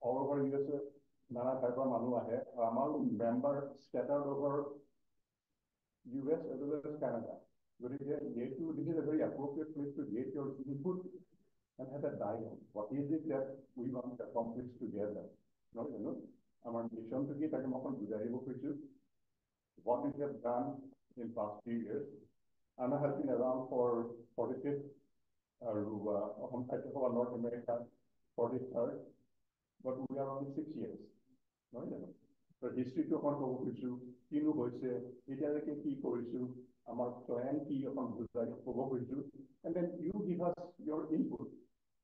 all over USA, নানা ঠাইৰ পৰা মানুহ আহে আৰু আমাৰ member scattered over US as well as Canada. This is a very appropriate place to get your input and have a dialogue. What is it that we want to accomplish together? Our mission to get what we have done in past few years. Anna has been around for 45th, North America 43rd, but we are only 6 years. So history to on over issue, Kinu Hoise, Italiki key for issue, Amar plan key upon over issue, and then you give us your input.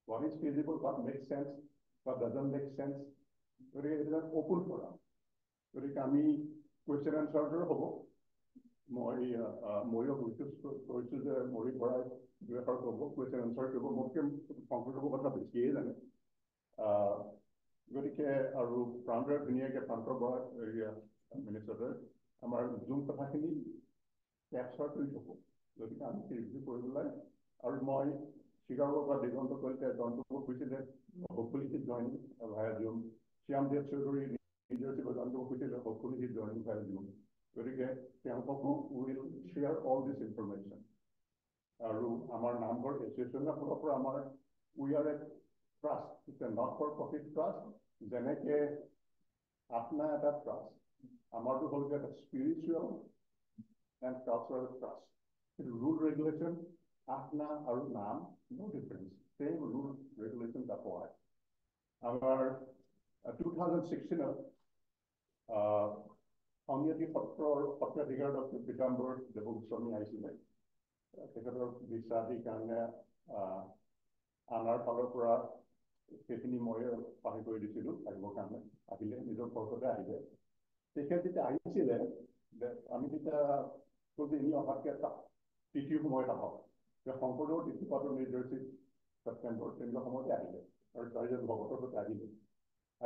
What is feasible, what makes sense, what doesn't make sense. It is an open forum. So we question and answer hobo. More of which is the more variety, we have question and answer hobo, more comfortable what the case and গতিকে আৰু প্ৰান্তৰ ধুনীয়াকৈ প্ৰান্তৰ পৰা minister আমাৰ জুম কথাখিনি capture কৰি থাকোঁ গতিকে আমি ৰিভিউ কৰিবলৈ আৰু মই চিকাগোৰ পৰা দিগন্ত কলিতা জয়ন্তক কৈছিলে হপফুলি হিজ জইনিং ভায়া জুম শ্যামদেৱ চৌধুৰী নিউজাৰ্চি পৰা জয়ন্তক কৈছিলে হপফুলি হিজ জইনিং ভায়া জুম গতিকে তেওঁলোককো will share all this information আৰু আমাৰ নামঘৰ এছ'চিয়েশ্যনৰ ফালৰ পৰা আমাৰ we are A trust. It's a not-for-profit trust. Jeneke apna eta trust. Amar to hold a spiritual and cultural trust. The rule regulation, apna or nam, no difference. Same rule regulations apply. Our 2016 Omniyati Patra Digard of Pitamber, the book Swami Aisile. Secretary of Visadi Kanya Anar Palopura. সেইখিনি মই পাহি কৰি দিছিলোঁ আহিবৰ কাৰণে আহিলে নিজৰ ঘৰতে আহিলে তেখেত যেতিয়া আহিছিলে আমি তেতিয়া কৈছোঁ এনে অহাতকৈ এটা তিথিৰ সময়ত আহক শংকৰদেৱৰ তিথি পাতো নিউজাৰ্চিত ছেপ্টেম্বৰ তেনেকুৱা সময়তে আহিলে আৰু চাৰিজন ভকতৰ সৈতে আহিলে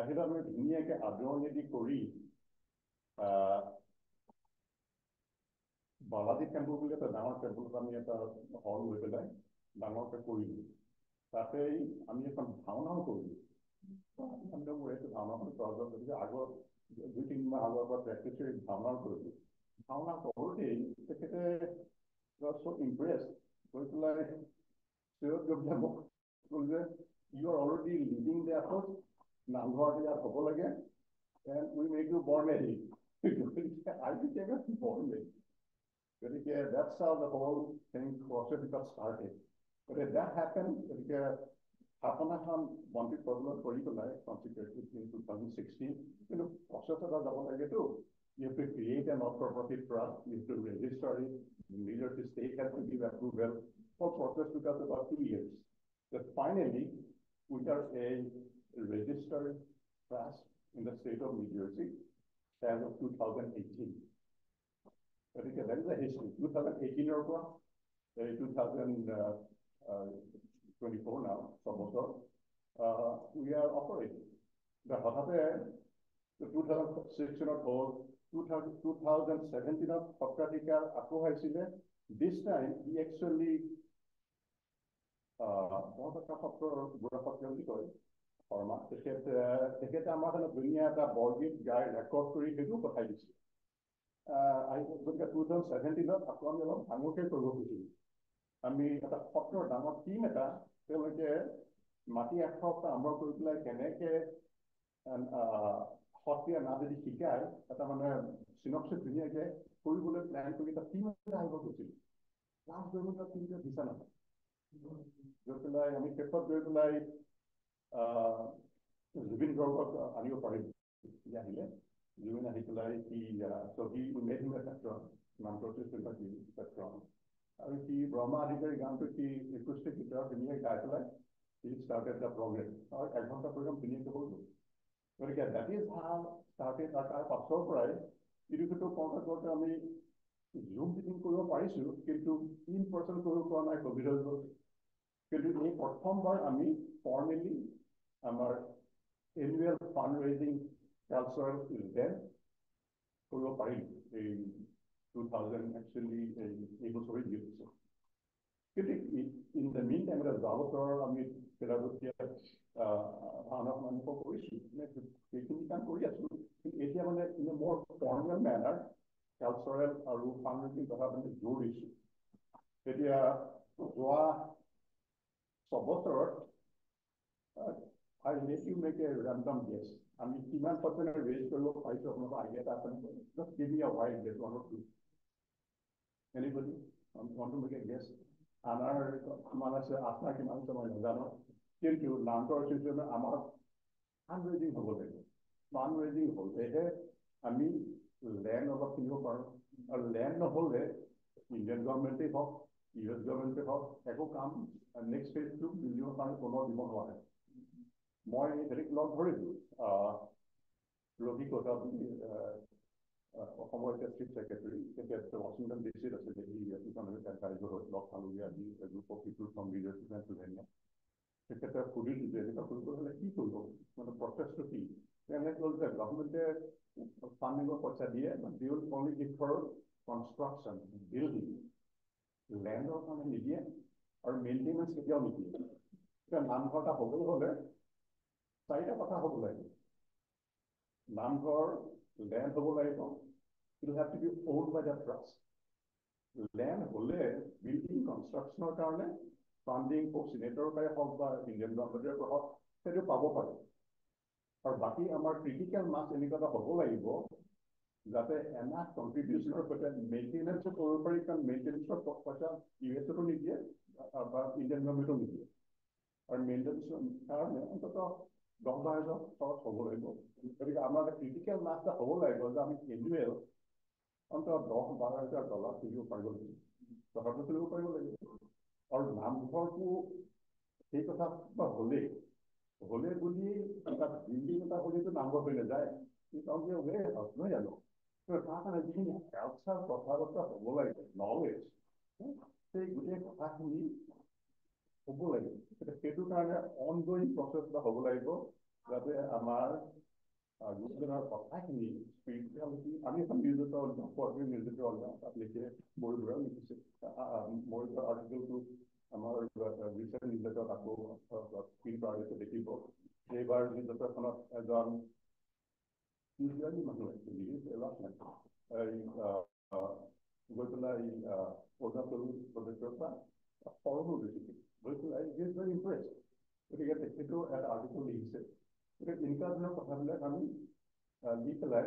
আহিলে আমি ধুনীয়াকৈ আদৰণি কৰি বালাজী টেম্পল বুলি এটা ডাঙৰ টেম্পলত আমি এটা হল লৈ পেলাই ডাঙৰকৈ কৰিলোঁ তাতেই আমি এখন ভাওনাও কৰিলোঁ মোৰ এইটো ভাওনাখন প্ৰয়োজন গতিকে আগত 2-3 মাহ আগৰ পৰা প্ৰেক্টিছ কৰি ভাওনাও কৰিলোঁ ভাওনা কৰোঁতেই তেখেতে চ' ইম্প্ৰেছ কৰি পেলাই মোক ক'ল যে you are already leading the effort নামঘৰত ইয়াত হ'ব লাগে এণ্ড উই মেক ইউ বৰ্ণ এ গতিকে আই বিকেম এ বৰ্ণ এ গতিকে that's how the whole thing process got started. But if that happened, Hapana Khan wanted problem for consecrated in 2016. Process of the you have to create a not-for-profit trust, you have to register it, the New Jersey state has to give approval. For process took us about 2 years. But finally, we are a registered trust in the state of New Jersey as of 2018. But that is the history. 2018 or 2024 now, we are operating. The 2016 whole 2017 Pakratika Akuhaisile. This time we actually I look at 2017 আকৌ আমি অলপ ডাঙৰকৈ কৰিব খুজিছিলোঁ আমি এটা সত্ৰৰ ডাঙৰ টিম এটা তেওঁলোকে মাটি এসপ্তাহ আৰম্ভ কৰি পেলাই কেনেকৈ সত্ৰীয়া নাম যদি শিকায় এটা মানে চিনপচিছ ধুনীয়াকৈ কৰিবলৈ প্লেন কৰি এটা টিম এটা আৰম্ভ কৰিছিলোঁ লাষ্ট গৈ পেলাই টিমটোৱে ভিছা নাপায় গৈ পেলাই আমি শেষত গৈ পেলাই জুবিন গাৰ্গক আনিব পাৰিম আহিলে June and so he made him a patron, non-protest patron. He Brahma Adhikari Gantu he acoustic guitar in he started the program. Or I want the program to need to hold. But again, that is how started our type of surprise. If you could contact what I mean, Zoom meeting Kuro Paisu, into in-person Kuro Kona Covid. Can you make perform by Ami formally our annual fundraising culture is there. Kuro Pai in 2000 actually April. কিন্তু in the mean time এটা যোৱা আমি Philadelphia ভাওনা মানুহ কৰিছোঁ সেইখিনি কাম কৰি আছোঁ কিন্তু এতিয়া মানে ইন এ মোৰ ফৰ্মেল মেনাৰ কালচাৰেল আৰু ফাংচনিং কথা মানে জোৰ দিছোঁ এতিয়া যোৱা 6 বছৰত I let you make a random guess. আমি কিমান পাৰ্চেণ্ট ৰেজ কৰিব পাৰিছোঁ আপোনালোকৰ আইডিয়া এটা আছে নেকি? Just give me a wild guess, 1 or 2. Anybody want to make a guess? আমাৰ কিমান আছে আপোনাৰ কিমান আছে মই নাজানো কিন্তু নামটোৰ চিষ্টেমে আমাৰ ফান্ড ৰেজিং হ'ব লাগিব ফান্ড ৰেজিং হ'লেহে আমি লেণ্ড অলপ কিনিব পাৰোঁ আৰু লেণ্ড নহ'লে ইণ্ডিয়ান গভৰ্ণমেণ্টেই হওক US গভৰ্ণমেণ্টেই হওক একো কাম নেক্সট ফেজটো বিলিয়নৰ কাৰণে পুনৰ দিব নোৱাৰে মই হেৰিক লগ ধৰিলোঁ ৰবি কটা বুলি অসমৰ এতিয়া চিফ ছেক্ৰেটাৰী তেতিয়া ৱাশ্বিংটন ডিচিত আছিলে ইকনমিক এডভাইজৰ হৈ লগ পালোঁগৈ আজি group of people from leadership Pennsylvania তেখেতে সুধিলোঁ যে এনেকুৱা কৰিব হ'লে কি কৰিব মানে প্ৰচেছটো কি তেনে হ'ল যে গভৰ্ণমেণ্টে ফাণ্ডিঙৰ পইচা দিয়ে they will only give for construction building লেণ্ডৰ কাৰণে নিদিয়ে আৰু মেইনটেনেঞ্চ কেতিয়াও নিদিয়ে এতিয়া নামঘৰ এটা হ'বলৈ হ'লে 4টা কথা হ'ব লাগিব নামঘৰ লেণ্ড হ'ব লাগিব it will have to be owned by the trust land হ'লে বিল্ডিং কনষ্ট্ৰাকশ্যনৰ কাৰণে ফাণ্ডিং চিনেটৰ পৰাই হওক বা ইণ্ডিয়ান গভৰ্ণমেণ্টৰ পৰা হওক সেইটো পাব পাৰে আৰু বাকী আমাৰ ক্ৰিটিকেল মাছ এনেকুৱা এটা হ'ব লাগিব যাতে এনাফ কণ্ট্ৰিবিউশ্যনৰ সৈতে মেইনটেনেঞ্চো কৰিব পাৰি কাৰণ মেইনটেনেঞ্চৰ পইচা US-তো নিদিয়ে বা ইণ্ডিয়ান গভৰ্ণমেণ্টো নিদিয়ে আৰু মেইনটেনেঞ্চৰ কাৰণে অন্ততঃ 10,000 খৰচ হ'ব লাগিব গতিকে আমাৰ এটা ক্ৰিটিকেল মাছ এটা হ'ব লাগিব যে আমি এনুৱেল অন্ততঃ $10,000-12,000 তুলিব পাৰিব লাগিব টকাটো তুলিব পাৰিব লাগিব আৰু নামঘৰটো সেই কথা হ'লেই বুলি এটা বিল্ডিং এটা হ'লেতো নামঘৰ হৈ নাযায় নহয় জানো তাৰ কাৰণে যিখিনি কালচাৰ কথা বতৰা হ'ব লাগিব নলেজ সেই গোটেই কথাখিনি হ'ব লাগিব সেইটোৰ কাৰণে অনগয়িং প্ৰচেছ এটা হ'ব লাগিব যাতে আমাৰ গুৰুজনাৰ কথাখিনি স্পিৰিচুৱেলিটি আমি এখন নিউজ পেপাৰ উলিয়াওঁ পঢ়ি নিউজ পেপাৰ উলিয়াওঁ তাত লিখে বড়োবোৰেও লিখিছে মোৰ আৰ্টিকেলটো আমাৰ ৰিচেণ্ট নিউজ পেপাৰত আকৌ প্ৰিণ্ট কৰা হৈছে দেখিব এইবাৰ নিউজ পেপাৰখনত এজন ইজৰাইলী মানুহ একচুৱেলি গৈ পেলাই অৰুণাচল প্ৰদেশৰ পৰা ফৰ্মো দিছিল গৈ পেলাই ইজ ভেৰি ইম্প্ৰেছ গতিকে তেখেতেও এটা আৰ্টিকেল লিখিছে গতিকে এনেকুৱা ধৰণৰ কথাবিলাক আমি দি পেলাই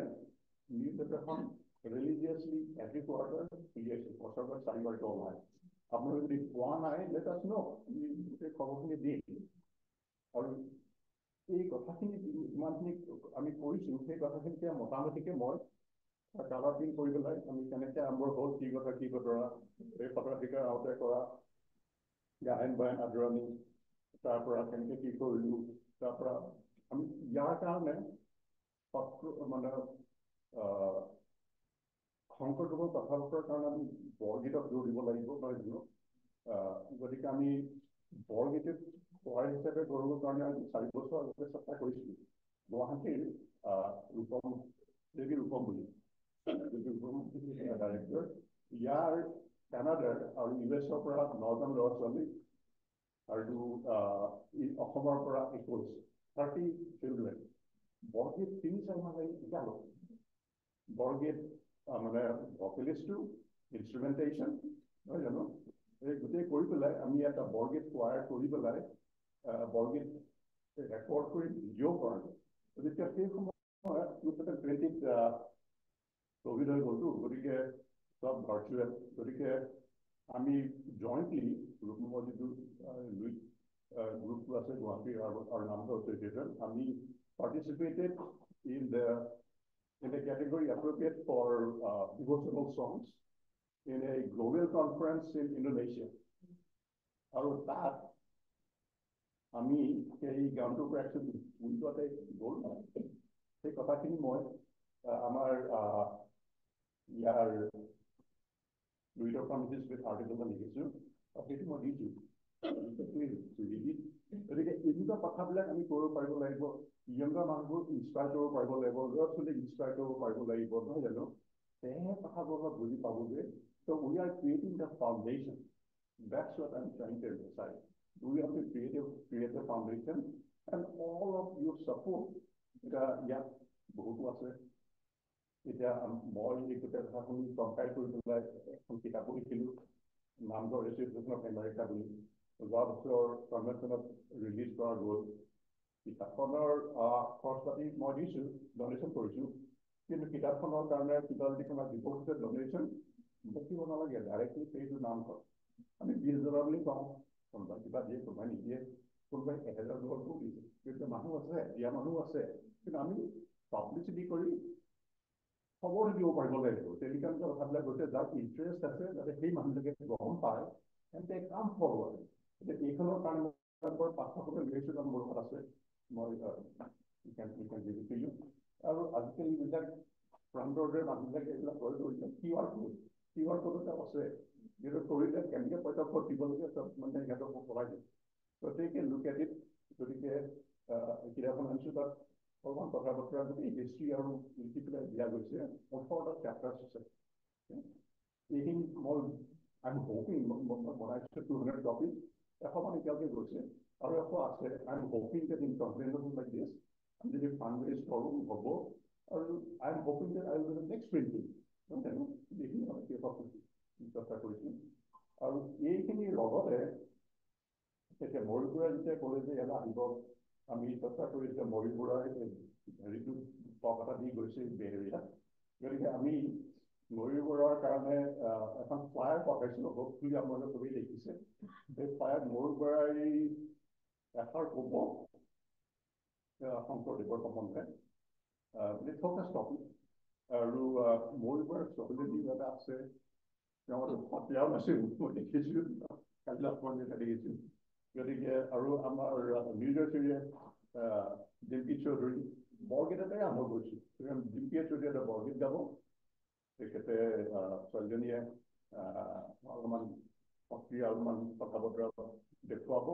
নিউজ পেপাৰখন ৰিলিজিয়াছলি এভৰি কোৱাৰ্টাৰ উলিয়াইছোঁ বছৰত 4বাৰকৈ ওলায় আপোনালোকে যদি পোৱা নাই লেট আছ ন গোটেই খবৰখিনি দিম আৰু এই কথাখিনি যিমানখিনি আমি কৰিছোঁ সেই কথাখিনিতে মোটামুটিকৈ মই কালাৰিং কৰি পেলাই আমি কেনেকৈ আৰম্ভ হ'ল কি কথা কি বতৰা এই সতৰাধিকাৰ আওঁতে কৰা গায়ন বায়ন আদৰণি তাৰ পৰা কেনেকৈ কি কৰিলোঁ তাৰ পৰা আমি ইয়াৰ কাৰণে মানে শংকৰদেৱৰ কথা বতৰাৰ কাৰণে আমি বৰগীতক জোৰ দিব লাগিব নহয় জানো গতিকে আমি বৰগীতত সহায় হিচাপে কৰিবৰ কাৰণে আমি 4 বছৰ আগতে চেষ্টা কৰিছিলোঁ গুৱাহাটীৰ ৰূপম দেৱী ৰূপম বুলি ডাইৰেক্টৰ ইয়াৰ কানাডাৰ আৰু US-ৰ পৰা 9জন ল'ৰা ছোৱালী আৰু অসমৰ পৰা 30 চিলড্ৰেন বৰগীত 3-4 মাহ লাগি শিকালোঁ বৰগীত মানে ভকেলিষ্টটো ইনষ্ট্ৰুমেণ্টেশ্যন নহয় জানো এই গোটেই কৰি পেলাই আমি এটা বৰগীত কোৱাৰ কৰি পেলাই বৰগীত ৰেকৰ্ড কৰি ভিডিঅ' কৰালোঁ গতিকে সেই সময়ত 2020ত ক'ভিড হৈ গ'লতো গতিকে সব ভাৰ্চুৱেল গতিকে আমি জইণ্টলি ৰূপমৰ যিটো গ্ৰুপটো আছে গুৱাহাটীৰ আৰু নামঘৰ এছ'চিয়েশ্যন আমি participated in the category appropriate for devotional songs in a global conference in Indonesia. আৰু তাত আমি সেই গানটোৰ পৰা একচুৱেলি উইকতে গ'ল সেই কথাখিনি মই আমাৰ ইয়াৰ দুইটা কমিটিজ আৰ্টিকেল লিখিছোঁ আৰু সেইটো মই দিছোঁ গতিকে এনেকুৱা কথাবিলাক আমি কৰিব পাৰিব লাগিব য়ংগাৰ মানুহবোৰ ইনস্পায়াৰ কৰিব পাৰিব লাগিব ল'ৰা ছোৱালীক ইনস্পায়াৰ কৰিব পাৰিব লাগিব নহয় জানো তেহে কথাবোৰ অলপ বুজি পাব যে ত' we are creating the foundation That's what I'm trying to emphasize. We have to create a foundation and all of your support. Yeah, বহুতো আছে এতিয়া মই এই গোটেই কথাখিনি কম্পাইল কৰি পেলাই এখন কিতাপো লিখিলোঁ নামঘৰ এছ'চিয়েশ্যন অফ আমেৰিকা বুলি যোৱা বছৰ কনভেনশ্যনত ৰিলিজ কৰা গ'ল কিতাপখনৰ খৰচ পাতি মই দিছোঁ ডনেশ্যন কৰিছোঁ কিন্তু কিতাপখনৰ কাৰণে কিবা যদি কোনোবা দিব খোজে ডনেশ্যন বকিব নালাগে ডাইৰেক্টলি সেইটো নামঘৰ আমি 20,000 বুলি কওঁ কোনোবাই কিবা দিয়ে কোনোবাই নিদিয়ে কোনোবাই 1,000 দিছে কিন্তু মানুহ আছে দিয়া মানুহ আছে কিন্তু আমি পাব্লিচিটি কৰি খবৰ দিব পাৰিব লাগিব তেনেকুৱা কথাবিলাক গৈছে যাৰ ইণ্টাৰেষ্ট আছে যাতে সেই মানুহবিলাকে গ্ৰহণ পায় এণ্ড দে কাম ফৰৱাৰ্ড এতিয়া এইখনৰ কাৰণে বৰ 500 লিখিছোঁ কাৰণ মোৰ লগত আছে মই আৰু আজিকালি এইবিলাক ফ্ৰণ্টৰ মানুহবিলাকে এইবিলাক কৰি কৰিছে QR কোড এটা আছে যিটো কৰিলে কেনেকৈ পইচা দিব লাগে চব মানে সিহঁতক কৰাই দিয়ে গতিকে লুক এট ইট গতিকে কিতাপখন আনিছোঁ তাত অলপমান কথা বতৰা যদি হিষ্ট্ৰী আৰু লিখি পেলাই দিয়া গৈছে 18টা চেপ্টাৰ্ছ আছে এইখিনি মই আই এম হোপিং বনাইছোঁ 200 কপি 100মান এতিয়ালৈকে গৈছে আৰু 100 আছে I am hoping that in convention like দিছ আমি যদি ফাণ্ড ৰেইজ কৰোঁ হ'ব আৰু I am hoping that I will do the next printing এইখিনি আমি শেষত চেষ্টা কৰিছোঁ আৰু এইখিনিৰ লগতে এতিয়া মৰি বুঢ়াই যেতিয়া ক'লে যে ইয়ালৈ আহিব আমি চেষ্টা কৰি এতিয়া মৰি বুঢ়াই হেৰিটো টক এটা দি গৈছে বেহেৰীয়া গতিকে আমি মৰি বুঢ়াৰ কাৰণে এখন ফ্লায়াৰ পঠাইছিলোঁ হোপফুলি আপোনালোকে চবেই দেখিছে সেই ফ্লায়াৰ মৰি বুঢ়াই এষাৰ ক'ব শংকৰদেৱৰ সম্বন্ধে ফ'কাছ টপিক আৰু মৰি বুঢ়াৰ ছোৱালীজনী এটা আছে তেওঁ সত্ৰীয়াও নাছিল মই দেখিছোঁ কালি আপোনালোকে দেখিছোঁ গতিকে আৰু আমাৰ নিউজৰ ডিম্পী চৌধুৰী বৰগীত এটাই আৰম্ভ কৰিছোঁ ডিম্পীয়ে চৌধুৰী এটা বৰগীত গাব তেখেতে ছোৱালীজনীয়ে অলপমান সক্ৰিয় অলপমান কথা বতৰা দেখুৱাব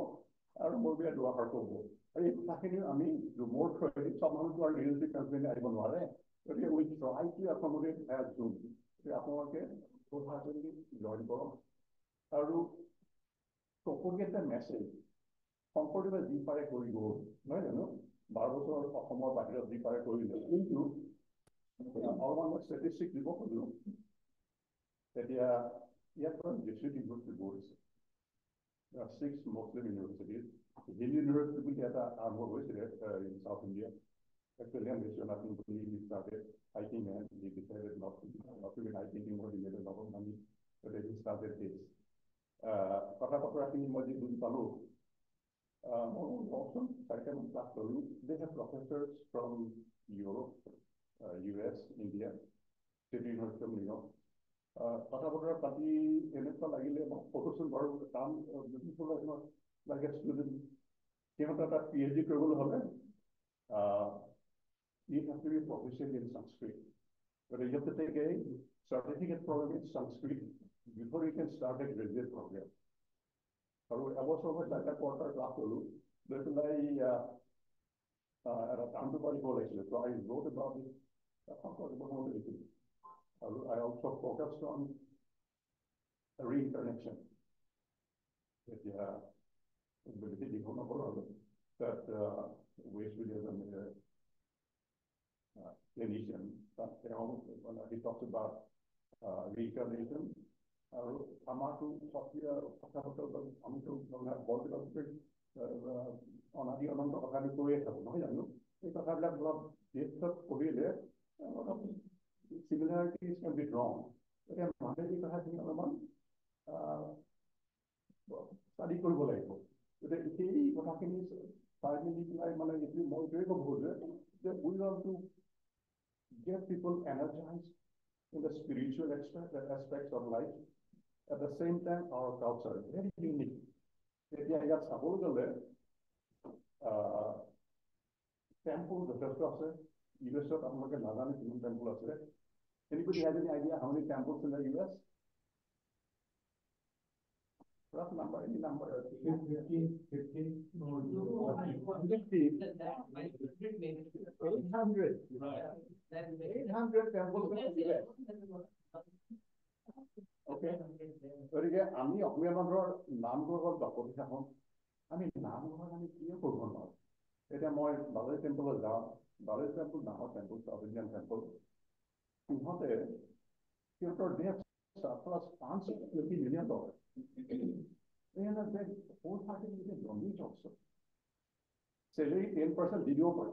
আৰু মোৰ বিয়া দুআষাৰ ক'ব আৰু এই কথাখিনি আমি মোৰ থ্ৰুৱেদি চব মানুহটো আৰু নিউজ কেম্পেইন আহিব নোৱাৰে গতিকে উই ট্ৰাই টু একমডেট এজ জুম আপোনালোকে জইন কৰক আৰু প্ৰপগেট এ মেছেজ শংকৰদেৱে যি পাৰে কৰি গ'ল নহয় জানো 12 বছৰ অসমৰ বাহিৰত যি পাৰে কৰিলে কিন্তু অলপমান মই ষ্টেটিষ্টিক দিব খোজোঁ এতিয়া ইয়াত জেচুইট ইউনিভাৰ্চিটি বৰ্ড আছে 6 মুছলিম ইউনিভাৰ্চিটিজ হিন্দু ইউনিভাৰ্চিটি বুলি এটা আৰম্ভ হৈছিলে in south India Actually, I'm Vishwanath Mukuli. He started hiking and he decided not to be hiking anymore. He made a lot of money, but then he started this. কথা বতৰাখিনি মই যি বুজি পালোঁ also second class they have professors from Europe, US, India, City University of New York. কথা বতৰা পাতি এনেকুৱা লাগিলে মই ফটোচোন বাৰু কাম like a student সিহঁতে এটা PhD কৰিবলৈ হ'লে you have to be proficient in Sanskrit. But you have to take a certificate program in Sanskrit before you can start a graduate program. So I was over like a quarter class to at a time to college. So I wrote about it. I also focused on reincarnation. That waste Buddhism clinician, he talks about reincarnation. Amatu Sophia, Amatu, অনাদি অনন্ত কথাটো কৈয়ে থাকোঁ নহয় জানো এই কথাবিলাক অলপ discuss কৰিলে অলপ চিমিলাৰিটিজ কেন বি ড্ৰং এতিয়া মানুহে যি কথাখিনি অলপমান ষ্টাডি কৰিব লাগিব গতিকে সেই কথাখিনি চাই মেলি পেলাই মানে এইটো মই এইটোৱে ক'ব যে we want to get people energized in the spiritual aspects of life. At the same time, our culture is very unique. If I got Sabulgale, temple, the first officer, US of American Nazani temple of it. Anybody has any idea how many temples in the US? Rough number, any number? 15. 800. Right. 800 temples in the US. Okay গতিকে আমি অসমীয়া মানুহৰ নামঘৰ হ'ল বাপতি সাহোন আমি নামঘৰত আমি কিয় কৰিব নোৱাৰোঁ এতিয়া মই বালাজী টেম্পলত যাওঁ বালাজী টেম্পল ডাঙৰ টেম্পল চাউথ ইণ্ডিয়ান টেম্পল সিহঁতৰ দেশ plus $520 million. They have a wholehearted donate also. Salary 10% video for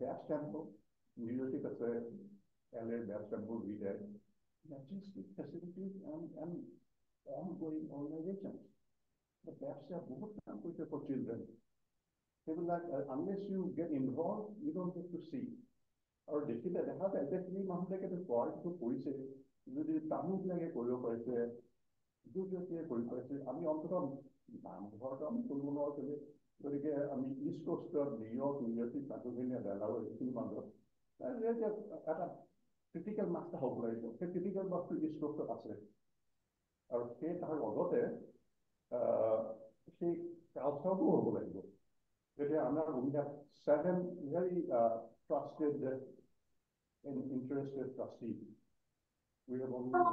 Babs Temple, New York LA Babs Temple retail. Logistic facilities and ongoing organizations. The Babs have both computer for children. They will like, unless you get involved, you don't get to see. আৰু দেখিলে দেখা যায় যে সেই মানুহবিলাকে পঢ়াটো কৰিছে যদি তামিলবিলাকে কৰিব পাৰিছে গুজৰাটীয়ে কৰিব পাৰিছে আমি অন্ততঃ নামঘৰটো আমি কৰিব নোৱাৰোঁ গতিকে আমি ইষ্ট কোষ্টত নিউয়ৰ্ক নিউয়ৰ্ক পেনচিলভেনিয়া ডেলাৱেৰ এইখিনি মাজত এটা ক্ৰিটিকেল মাছ এটা হ'ব লাগিব সেই ক্ৰিটিকেল মাছটো ইষ্ট কোষ্টত আছে আৰু সেই তাৰ লগতে সেই কালচাৰটো হ'ব লাগিব যেতিয়া আমাৰ we have 7 very trusted and interested trustees. We have only one.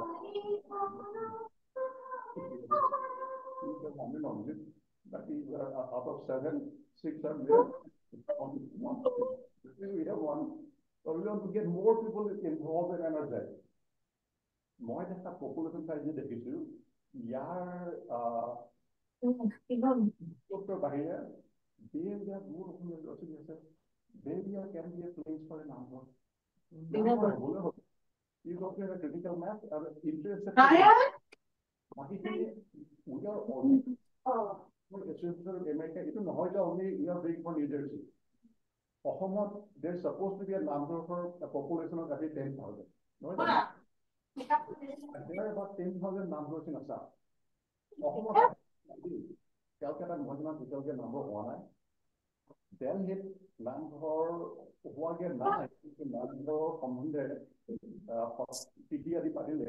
But out of 7, 6 are there. Only one. We have one. So we want to get more people involved and energized. More than that population size is the issue. Dr. Bahia, there more of Behavior can be a place for an answer. You got a critical mass or interest. We are only America, you know, only you are big for New Jersey. There's supposed to be a number for a population of every 10,000. No, there are about 10,000 numbers in Assam. Calcutta, number 1. Then hit নামঘৰ হোৱাগে নাই নামঘৰৰ সম্বন্ধে চিঠি আদি পাতিলে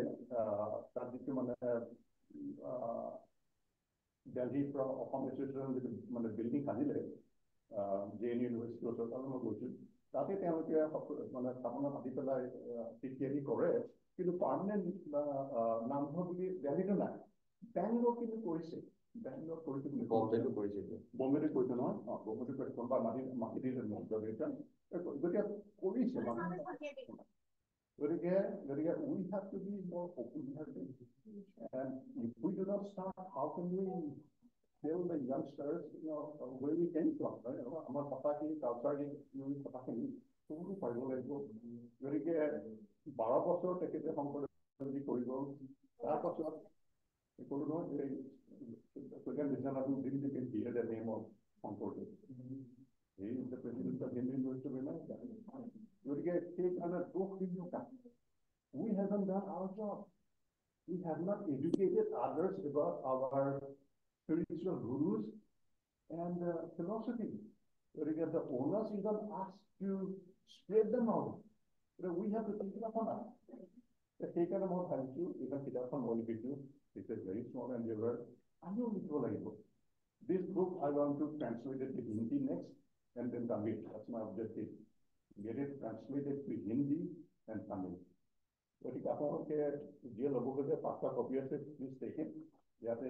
তাত যিটো মানে দিল্লীৰ পৰা অসম এছ'চিয়েশ্যন যিটো মানে বিল্ডিং সাজিলে JNU ইউনিভাৰ্চিটিৰ ওচৰত তালৈ মই গৈছোঁ তাতে তেওঁলোকে মানে স্থাপনা পাতি পেলাই চিঠি আদি কৰে কিন্তু পাৰ্মানেণ্ট নামঘৰ বুলি দিল্লীটো নাই বেংগলোৰ কিন্তু কৰিছে বেংগলোৰ কৰিছে বুলি বম্বেটো কৰিছে বম্বেটো কৰিছে নহয় বম্বেটো কৰিছে কোনোবা মাটি দিলে গতিকে কৰিছে গতিকে we have to be more open and if we do not start how can we tell the youngsters where we came from আমাৰ কথাখিনি কালচাৰখিনি কথাখিনি চবতো পাৰিব লাগিব গতিকে 12 বছৰ তেখেতে শংকৰদেৱ কৰিব তাৰপাছত সকলো নহয় Second Vishwanath didn't hear the name of Shankar. He is the president of Indian University of America. We haven't done our job. We have not educated others about our spiritual gurus and philosophy. The owners even asked to spread them out. We have to take it upon us. Take it about thank you, even sit up on all video. It is very small and they were This book I want to translate it to Hindi next and then Tamil. That's my objective. Get it translated to Hindi and Tamil. What you got here, dear Loboga, Pasta copy of it, please take it. You have to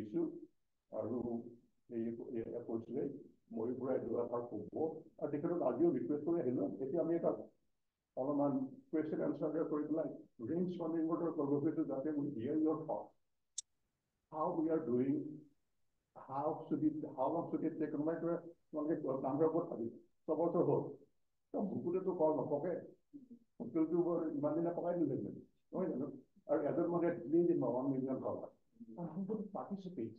issue or a portrait, Moibra, do a part of both. A different audio request for a hello. If you make up all of my question answer for it like range from the inverter for that they will hear your thoughts. How we are doing, how long should it take? Number of what so also hold. So who to call the pocket? To do Manila pocket. Or other money cleaned in 1 million dollars. Who participates?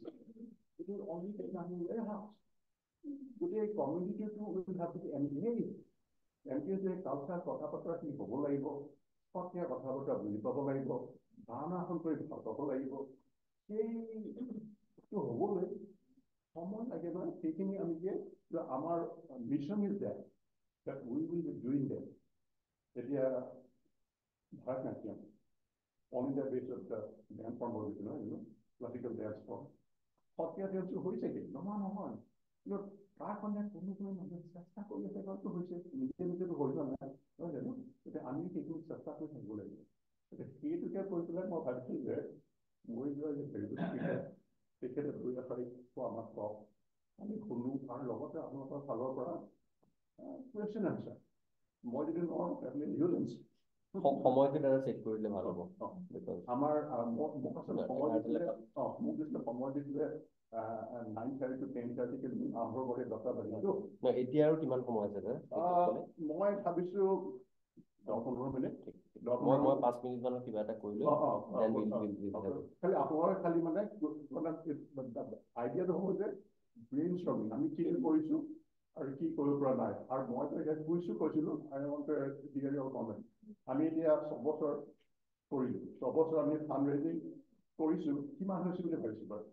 It will only take money in warehouse. Today, community too will have to be engaged. Engaged in culture, Kotapatra, Pobolaibo, Potia, Kotapatra, Vilipolaibo, Dana, Pobolaibo. Someone again taking me our mission is that we will be doing that. That we are Bharatanatyam on the basis of the dance form, classical dance form. What we are doing to hoist it, no one. Look, car on that, that's not what you say. সেইটোকে কৈ পেলাই মই ভাবিছোঁ যে মই যোৱা যে তেখেতে দুই এষাৰি আমাক কওক, আমি শুনো আৰু লগতে আপোনালোকৰ ফালৰ পৰা কুৱেশ্যন আনচাৰ। মই যদি নোৱাৰোঁ আপুনি লিগেল এনচাৰ। সময়টো দ্বাৰা চেক কৰিলে ভাল হ'ব। আমাৰ মোক আচলতে সময় দিছিলে, মোক দিছিলে সময় দিছিলে 9:30 to 10:30 আৰম্ভ কৰি 10টা বাজিটো। এতিয়া আৰু কিমান সময় আছে? মই ভাবিছোঁ 10-15 মিনিট। মই 5 মিনিট মানত কিবা এটা কৰি লৈ খালি আপোনালোকে খালি মানে আইডিয়াটো হ'ব যে ব্ৰেইন ষ্টৰ্মিং আমি কি কৰিছোঁ আৰু কি কৰিব পৰা নাই। আৰু মইতো এতিয়া কৈছিলোঁ আমি এতিয়া 6 বছৰ কৰিলোঁ, 6 বছৰ আমি ফাণ্ড ৰেইজিং কৰিছোঁ, কিমান হৈছে বুলি ভাবিছোঁ বাৰু?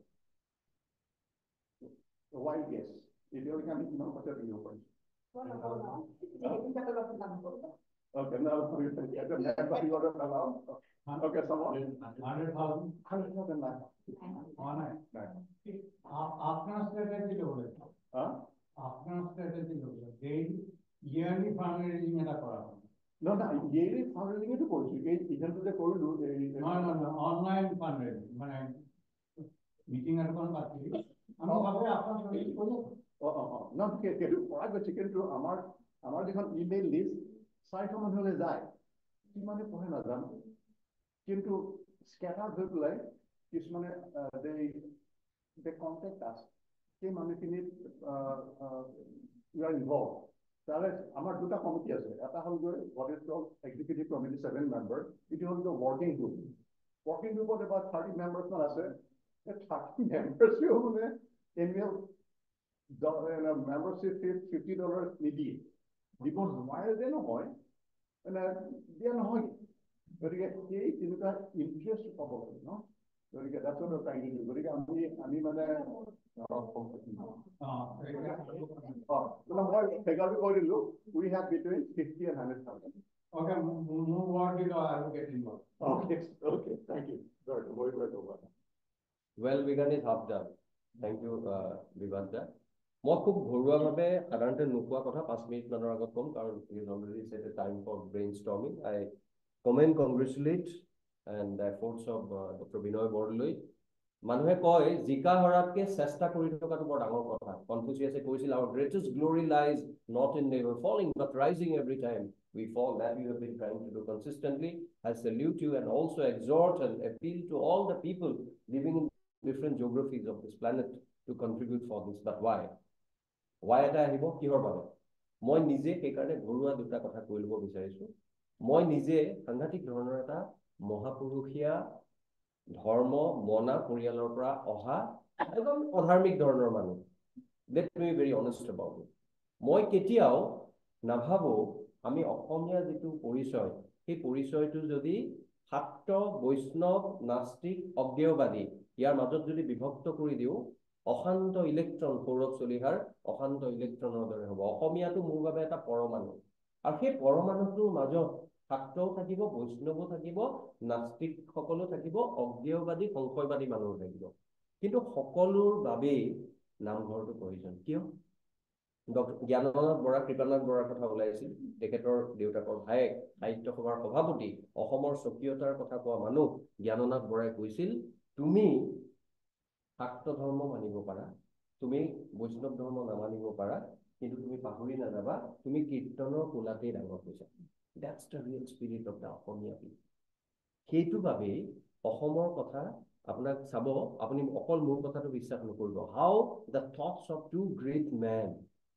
ৱাইল্ড গেছ এতিয়ালৈকে আমি কিমান পইচা দিব পাৰিছোঁ? Okay, now we can get the man by order allow. Okay, someone. 100,000. 100,000 lakh. আপনার স্ট্র্যাটেজি বলে আপনার স্ট্র্যাটেজি বলে এই ইয়ারলি ফান্ড রেজিং এটা করা হয় No, yearly ফান্ড রেজিং তো করছি, এই ইভেন্ট যে করলো না অনলাইন ফান্ড রেজিং মানে মিটিং এর কোন পাচ্ছি আমি ভাবে আপনার সঙ্গে করি না কেটু করা গেছে, কিন্তু আমার যখন ইমেইল লিস্ট 400 মানুষলে যায়, কি মানে পঢ়ে নাজানো, কিন্তু স্ক্যাটার হৈ পেলাই কিছুমানে they contact us, সেই মানুহখিনি we are involved. তাহলে আমার দুটা কমিটি আছে, এটা হল গৈ what is called executive committee 7 member, এটি হল গৈ working group. Working groupত about 30 members মান আছে, 30 members মানে annual membership fee $50 নিদিয়ে, দিব নোৱাৰে যে নহয়, মানে দিয়া নহয়। গতিকে সেই তেনেকুৱা ইণ্টাৰেষ্ট পাব লাগে ন, গতিকে that's what we're trying to do. গতিকে আমি মানে মই ফিগাৰটো কৈ দিলোঁ, we have between 50 and 100,000. Okay, move on to the advocating work. Okay, thank you. Well, Vigan is half done. Thank you, Vivanta. মই খুব ঘৰুৱাভাৱে সাধাৰণতে নোকোৱা কথা 5 মিনিট মানৰ আগত ক'ম, কাৰণ he has already set a time for brainstorming. I comment, congratulate and the efforts of Dr. Binoy Bordoloi. মানুহে কয় জিকা হৰাতকে চেষ্টা কৰি থকাটো বৰ ডাঙৰ কথা। কনফুচিয়াছে কৈছিল, our greatest glory lies not in never falling but rising every time we fall. That you have been trying to do consistently. I salute you and also exhort and appeal to all the people living in different geographies of this planet to contribute for this. But why এটা আহিব কিহৰ বাবে? মই নিজে সেইকাৰণে ঘৰুৱা দুটা কথা কৈ ল'ব বিচাৰিছোঁ। মই নিজে সাংঘাতিক ধৰণৰ এটা মহাপুৰুষীয়া ধৰ্ম মনা পৰিয়ালৰ পৰা অহা একদম অধাৰ্মিক ধৰণৰ মানুহ। Let me be very honest about it. মই কেতিয়াও নাভাবো আমি অসমীয়া যিটো পৰিচয়, সেই পৰিচয়টো যদি শাক্ত বৈষ্ণৱ নাস্তিক অজ্ঞেয়বাদী ইয়াৰ মাজত যদি বিভক্ত কৰি দিওঁ, অশান্ত ইলেক্ট্ৰন সৌৰভ চলিহাৰ অশান্ত ইলেক্ট্ৰনৰ দৰে হ'ব। অসমীয়াটো মোৰ বাবে এটা পৰমাণু, আৰু সেই পৰমাণুটোৰ মাজত শাক্তও থাকিব, বৈষ্ণৱো থাকিব, নাস্তিকসকলো থাকিব, অজ্ঞেয়বাদী সংশয়বাদী মানুহো থাকিব, কিন্তু সকলোৰ বাবেই নামঘৰটো প্ৰয়োজন। কিয়? জ্ঞাননাথ বৰা, কৃপানাথ বৰাৰ কথা ওলাইছিল, তেখেতৰ দেউতাকৰ ভায়েক সাহিত্য সভাৰ সভাপতি, অসমৰ স্বকীয়তাৰ কথা কোৱা মানুহ জ্ঞাননাথ বৰাই কৈছিল, তুমি শাক্ত ধৰ্ম মানিব পাৰা, তুমি বৈষ্ণৱ ধৰ্ম নামানিব পাৰা, কিন্তু তুমি পাহৰি নাযাবা তুমি কীৰ্তনৰ কোলাতেই ডাঙৰ হৈছা। That's the real spirit of the Asomiya people. সেইটো বাবেই অসমৰ কথা আপোনাক চাব, আপুনি অকল মোৰ কথাটো বিশ্বাস নকৰিব। How the thoughts of two great men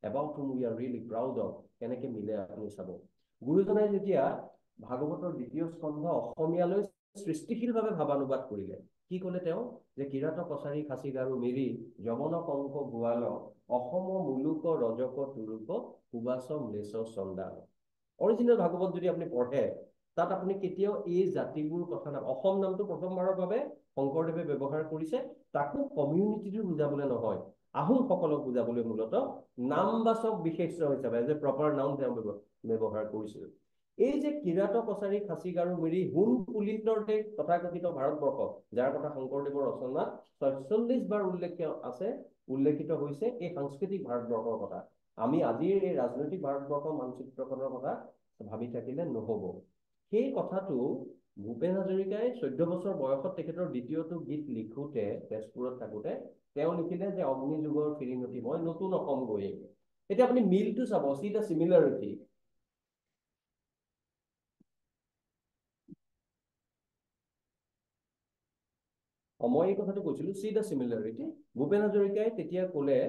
about whom we are really proud of কেনেকৈ মিলে আপুনি চাব। গুৰুজনাই যেতিয়া ভাগৱতৰ 2য় স্কন্ধ অসমীয়ালৈ সৃষ্টিশীলভাৱে ভাৱানুবাদ কৰিলে, কি ক'লে তেওঁ? যে কিৰাত কছাৰী খাচী গাৰু মিৰি যমন কংক গোৱাল অসম মুলুক ৰজক তুৰুক সুবাস ম্লেছ চণ্ডাল। অৰিজিনেল ভাগৱত যদি আপুনি পঢ়ে, তাত আপুনি কেতিয়াও এই জাতিবোৰ কথা অসম নামটো প্ৰথমবাৰৰ বাবে শংকৰদেৱে ব্যৱহাৰ কৰিছে, তাকো কমিউনিটিটো বুজাবলৈ নহয়, আহোমসকলক বুজাবলৈ মূলত নামবাচক বিশেষ্য হিচাপে যে প্ৰপাৰ নাউন তেওঁ ব্যৱহাৰ কৰিছিল। এই যে কিৰাত কছাৰী খাচী গাৰু মিৰি হুন পুলিতৰ দেশ তথাকথিত ভাৰতবৰ্ষ, যাৰ কথা শংকৰদেৱৰ ৰচনাত ৪৬ বাৰ উল্লেখিত হৈছে এই সাংস্কৃতিক ভাৰতবৰ্ষৰ কথা। আমি আজিৰ এই ৰাজনৈতিক ভাৰতবৰ্ষৰ মানচিত্ৰখনৰ কথা ভাবি থাকিলে নহ'ব। সেই কথাটো ভূপেন হাজৰিকাই 14 বছৰ বয়সত তেখেতৰ দ্বিতীয়টো গীত লিখোতে তেজপুৰত থাকোতে তেওঁ লিখিলে যে অগ্নিযুগৰ ফিৰিঙতি মই নতুন অসম গৈ আহিম। এতিয়া আপুনি মিলটো চাব, চি দ্য চিমিলাৰিটি। মই এই কথাটো কৈছিলো, চি দ্য চিমিলাৰিটি। ভূপেন হাজৰিকাই তেতিয়া ক'লে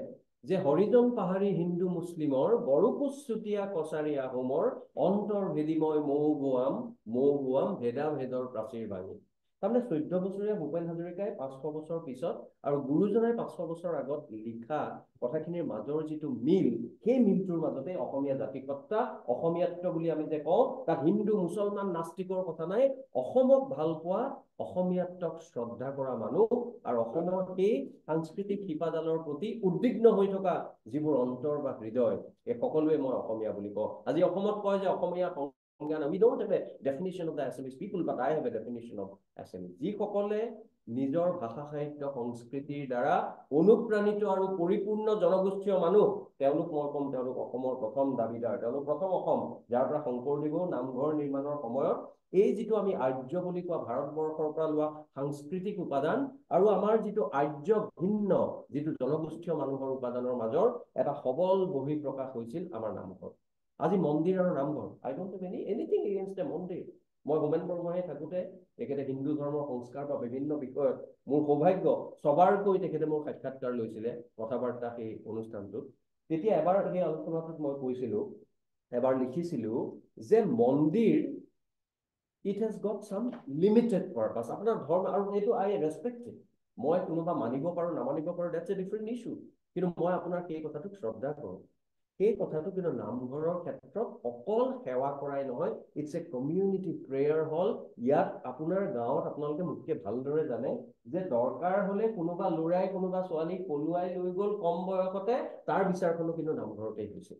যে হৰিজন পাহাৰী হিন্দু মুছলিমৰ বৰকোচ চুতীয়া কছাৰী আহোমৰ অন্তৰ ভেদিময় মৌ গোৱাম ভেদা ভেদৰ প্ৰাচীৰ ভাঙি। তাৰমানে 14 বছৰীয়া ভূপেন হাজৰিকাই 500 বছৰ পিছত আৰু গুৰুজনাই 500 বছৰ আগত লিখা কথাখিনিৰ মাজৰ যিটো মিল, সেই মিলটোৰ মাজতে অসমীয়া জাতিসত্তা, অসমীয়াত্ব বুলি আমি যে কওঁ, তাত হিন্দু মুছলমান নাস্তিকৰ কথা নাই। অসমক ভাল পোৱা, অসমীয়াত্বক শ্ৰদ্ধা কৰা মানুহ আৰু অসমৰ সেই সাংস্কৃতিক শিপাডালৰ প্ৰতি উদ্বিগ্ন হৈ থকা যিবোৰ অন্তৰ বা হৃদয়, এই সকলোৱে মই অসমীয়া বুলি কওঁ। আজি অসমত কয় যে অসমীয়া সংজ্ঞা, we don't have a definition of the Assamese people, but I have a definition of Assamese. যিসকলে নিজৰ ভাষা সাহিত্য সংস্কৃতিৰ দ্বাৰা অনুপ্ৰাণিত আৰু পৰিপূৰ্ণ জনগোষ্ঠীয় মানুহ, তেওঁলোক মই কম তেওঁলোক অসমৰ প্ৰথম দাবীদাৰ, তেওঁলোক প্ৰথম অসম, যাৰ পৰা শংকৰদেৱৰ নামঘৰ নিৰ্মাণৰ সময়ত এই যিটো আমি আৰ্য বুলি কোৱা ভাৰতবৰ্ষৰ পৰা লোৱা সাংস্কৃতিক উপাদান আৰু আমাৰ যিটো আৰ্য ভিন্ন যিটো জনগোষ্ঠীয় মানুহৰ উপাদানৰ মাজৰ এটা সবল বহিঃপ্ৰকাশ হৈছিল আমাৰ নামঘৰ। আজি মন্দিৰ আৰু নামঘৰ, I don't have anything against a মন্দিৰ। মই হোমেন বৰগোহাঁই থাকোঁতে তেখেতে হিন্দু ধৰ্মৰ সংস্কাৰ বা বিভিন্ন বিষয়ত মোৰ সৌভাগ্য সবাৰকৈ তেখেতে মোৰ সাক্ষাৎকাৰ লৈছিলে কথা বাৰ্তা সেই অনুষ্ঠানটোত। তেতিয়া এবাৰ সেই আলোচনাটোত মই কৈছিলোঁ, এবাৰ লিখিছিলোঁ যে মন্দিৰ it has got some limited purpose. আপোনাৰ ধৰ্ম আৰু এইটো I respect it. মই কোনোবা মানিব পাৰো নামানিব পাৰো, that's a different issue. কিন্তু মই আপোনাৰ সেই কথাটোক শ্ৰদ্ধা কৰোঁ। সেই কথাটো কিন্তু নামঘৰৰ ক্ষেত্ৰত অকল সেৱা কৰাই নহয়, it's a community prayer hall। ইয়াত আপোনাৰ গাঁৱত আপোনালোকে মোতকে ভালদৰে জানে যে দৰকাৰ হলে কোনোবা ল'ৰাই কোনোবা ছোৱালীক পলুৱাই লৈ গ'ল কম বয়সতে, তাৰ বিচাৰখনো কিন্তু নামঘৰতেই হৈছে।